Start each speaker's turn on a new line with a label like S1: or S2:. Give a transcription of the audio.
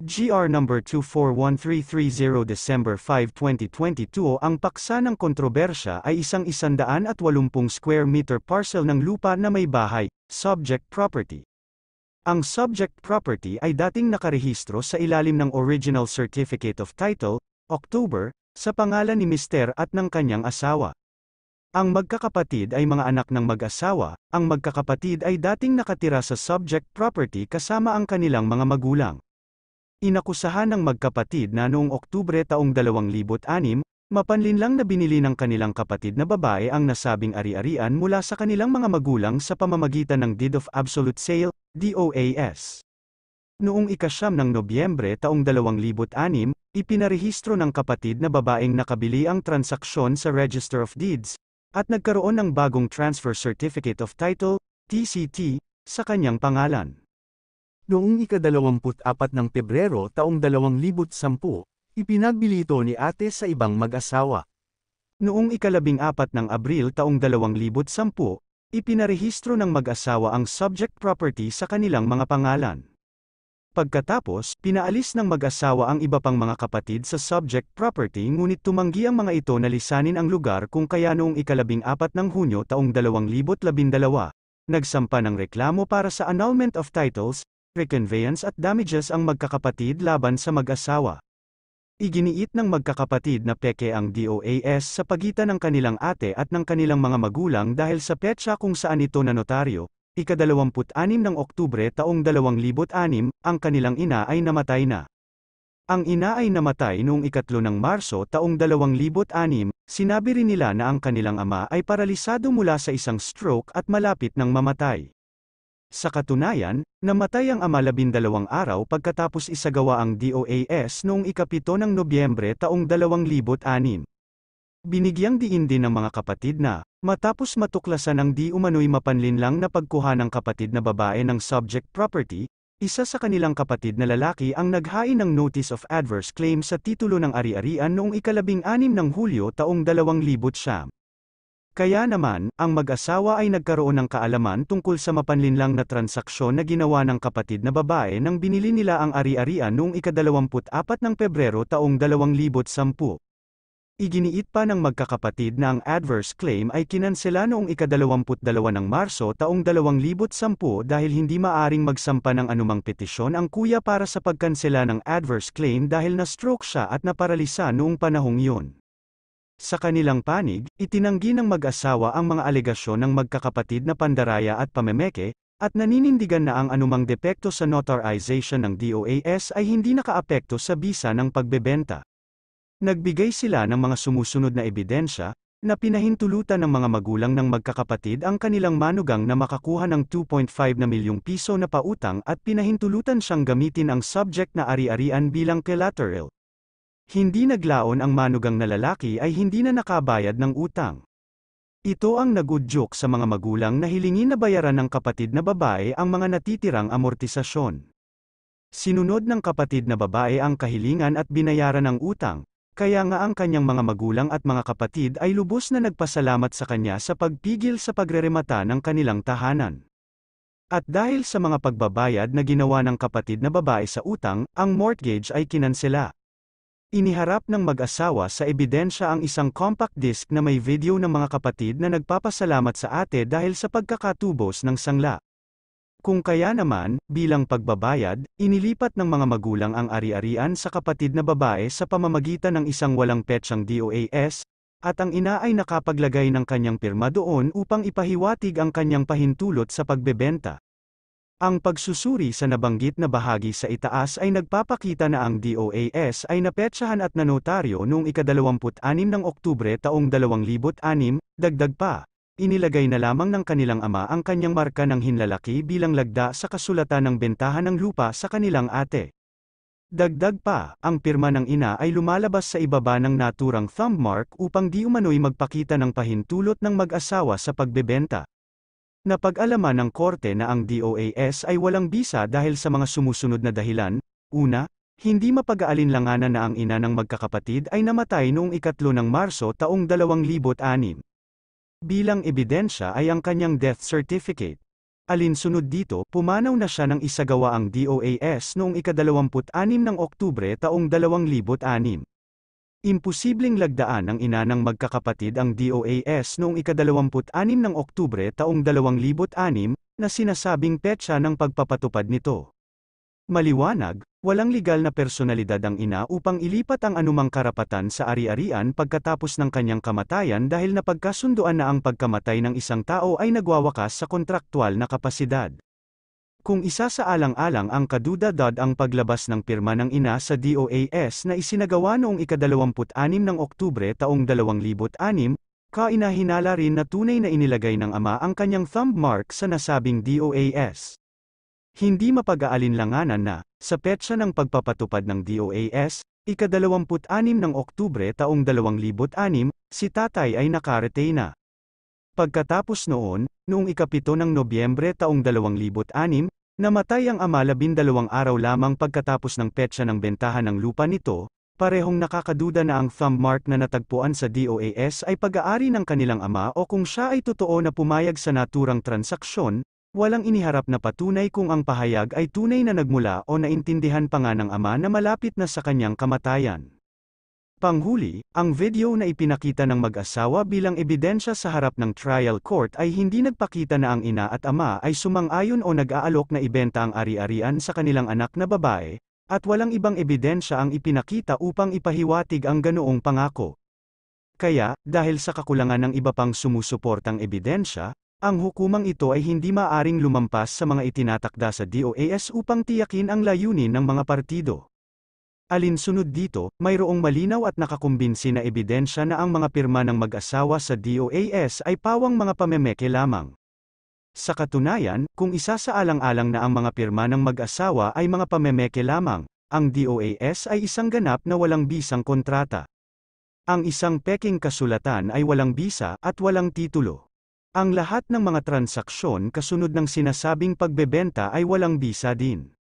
S1: GR number 241330 December 5, 2022. Ang paksa ng kontrobersya ay isang 180 square meter parcel ng lupa na may bahay, subject property. Ang subject property ay dating nakarehistro sa ilalim ng Original Certificate of Title, October, sa pangalan ni Mister at ng kanyang asawa. Ang magkakapatid ay mga anak ng mag-asawa. Ang magkakapatid ay dating nakatira sa subject property kasama ang kanilang mga magulang. Inakusahan ng magkapatid na noong Oktubre taong 2006, mapanlinlang na binili ng kanilang kapatid na babae ang nasabing ari-arian mula sa kanilang mga magulang sa pamamagitan ng Deed of Absolute Sale, DOAS. Noong ika-9 ng Nobyembre taong 2006, ipinarehistro ng kapatid na babaeng nakabili ang transaksyon sa Register of Deeds, at nagkaroon ng bagong Transfer Certificate of Title, TCT, sa kanyang pangalan. Noong ika-24 ng Pebrero taong 2010, ipinagbili ito ni ate sa ibang mag-asawa. Noong ika-14 ng Abril taong 2010, ipinarehistro ng mag-asawa ang subject property sa kanilang mga pangalan. Pagkatapos, pinaalis ng mag-asawa ang iba pang mga kapatid sa subject property ngunit tumanggi ang mga ito na lisanin ang lugar kung kaya noong ika-14 ng Hunyo taong 2012, nagsampa ng reklamo para sa annulment of titles, reconveyance at damages ang magkakapatid laban sa mag-asawa. Iginiit ng magkakapatid na peke ang DOAS sa pagitan ng kanilang ate at ng kanilang mga magulang dahil sa petsa kung saan ito nanotaryo, ika-26 ng Oktubre taong 2006, ang kanilang ina ay namatay na. Ang ina ay namatay noong ika-3 ng Marso taong 2006, sinabi rin nila na ang kanilang ama ay paralisado mula sa isang stroke at malapit ng mamatay. Sa katunayan, namatay ang ama 12 araw pagkatapos isagawa ang DOAS noong ika-7 ng Nobyembre taong 2006. Binigyang diin din ng mga kapatid na, matapos matuklasan ang di umano'y mapanlinlang na pagkuha ng kapatid na babae ng subject property, isa sa kanilang kapatid na lalaki ang naghain ng Notice of Adverse Claim sa titulo ng ari-arian noong ika-16 ng Hulyo taong 2009. Kaya naman, ang mag-asawa ay nagkaroon ng kaalaman tungkol sa mapanlinlang na transaksyon na ginawa ng kapatid na babae nang binili nila ang ari-arian noong ika-24 ng Pebrero taong 2010. Iginiit pa ng magkakapatid na ang adverse claim ay kinansela noong ika-22 ng Marso taong 2010 dahil hindi maaring magsampa ng anumang petisyon ang kuya para sa pagkansela ng adverse claim dahil na-stroke siya at naparalisa noong panahong yun. Sa kanilang panig, itinanggi ng mag-asawa ang mga alegasyon ng magkakapatid na pandaraya at pamemeke, at naninindigan na ang anumang depekto sa notarization ng DOAS ay hindi nakaapekto sa bisa ng pagbebenta. Nagbigay sila ng mga sumusunod na ebidensya, na pinahintulutan ng mga magulang ng magkakapatid ang kanilang manugang na makakuha ng 2.5 na milyong piso na pautang at pinahintulutan siyang gamitin ang subject na ari-arian bilang collateral. Hindi naglaon ang manugang na lalaki ay hindi na nakabayad ng utang. Ito ang nagudyok sa mga magulang na hilingin na bayaran ng kapatid na babae ang mga natitirang amortisasyon. Sinunod ng kapatid na babae ang kahilingan at binayaran ang utang, kaya nga ang kanyang mga magulang at mga kapatid ay lubos na nagpasalamat sa kanya sa pagpigil sa pagreremata ng kanilang tahanan. At dahil sa mga pagbabayad na ginawa ng kapatid na babae sa utang, ang mortgage ay kinansela. Iniharap ng mag-asawa sa ebidensya ang isang compact disc na may video ng mga kapatid na nagpapasalamat sa ate dahil sa pagkakatubos ng sangla. Kung kaya naman, bilang pagbabayad, inilipat ng mga magulang ang ari-arian sa kapatid na babae sa pamamagitan ng isang walang petsang DOAS, at ang ina ay nakapaglagay ng kanyang pirma doon upang ipahiwatig ang kanyang pahintulot sa pagbebenta. Ang pagsusuri sa nabanggit na bahagi sa itaas ay nagpapakita na ang DOAS ay napetsahan at nanotaryo noong ika-26 ng Oktubre taong 2006, dagdag pa. Inilagay na lamang ng kanilang ama ang kanyang marka ng hinlalaki bilang lagda sa kasulatan ng bentahan ng lupa sa kanilang ate. Dagdag pa, ang pirma ng ina ay lumalabas sa ibaba ng naturang thumb mark upang di umano'y magpakita ng pahintulot ng mag-asawa sa pagbebenta. Napag-alaman ng korte na ang DOAS ay walang bisa dahil sa mga sumusunod na dahilan. Una, hindi mapag-aalinlanganan na ang ina ng magkakapatid ay namatay noong ika-3 ng Marso taong 2006. Bilang ebidensya ay ang kanyang death certificate. Alinsunod dito, pumanaw na siya ng isagawa ang DOAS noong ika-26 ng Oktubre taong 2006. Imposibleng lagdaan ng ina ng magkakapatid ang DOAS noong ika-26 ng Oktubre taong 2006, na sinasabing petsa ng pagpapatupad nito. Maliwanag, walang legal na personalidad ang ina upang ilipat ang anumang karapatan sa ari-arian pagkatapos ng kanyang kamatayan dahil napagkasunduan na ang pagkamatay ng isang tao ay nagwawakas sa kontraktual na kapasidad. Kung isasaalang-alang ang kadudad ang paglabas ng pirma ng ina sa DOAS na isinagawa noong ika-26 ng Oktubre taong 2006, kainahinala rin na tunay na inilagay ng ama ang kanyang thumb mark sa nasabing DOAS. Hindi mapag-aalinlanganan na, sa petsa ng pagpapatupad ng DOAS, ika-26 ng Oktubre taong 2006, si tatay ay nakarete na. Pagkatapos noon, noong ika-7 ng Nobyembre taong 2006, namatay ang ama 12 araw lamang pagkatapos ng petsa ng bentahan ng lupa nito, parehong nakakaduda na ang thumb mark na natagpuan sa DOAS ay pag-aari ng kanilang ama o kung siya ay totoo na pumayag sa naturang transaksyon. Walang iniharap na patunay kung ang pahayag ay tunay na nagmula o naintindihan pa nga ng ama na malapit na sa kanyang kamatayan. Panghuli, ang video na ipinakita ng mag-asawa bilang ebidensya sa harap ng trial court ay hindi nagpakita na ang ina at ama ay sumang-ayon o nag-aalok na ibenta ang ari-arian sa kanilang anak na babae, at walang ibang ebidensya ang ipinakita upang ipahiwatig ang ganoong pangako. Kaya, dahil sa kakulangan ng iba pang sumusuportang ebidensya, ang hukumang ito ay hindi maaaring lumampas sa mga itinatakda sa DOAS upang tiyakin ang layunin ng mga partido. Alinsunod dito, mayroong malinaw at nakakumbinsi na ebidensya na ang mga pirma ng mag-asawa sa DOAS ay pawang mga pamemeke lamang. Sa katunayan, kung isasaalang-alang na ang mga pirma ng mag-asawa ay mga pamemeke lamang, ang DOAS ay isang ganap na walang bisang kontrata. Ang isang peking kasulatan ay walang bisa at walang titulo. Ang lahat ng mga transaksyon kasunod ng sinasabing pagbebenta ay walang bisa din.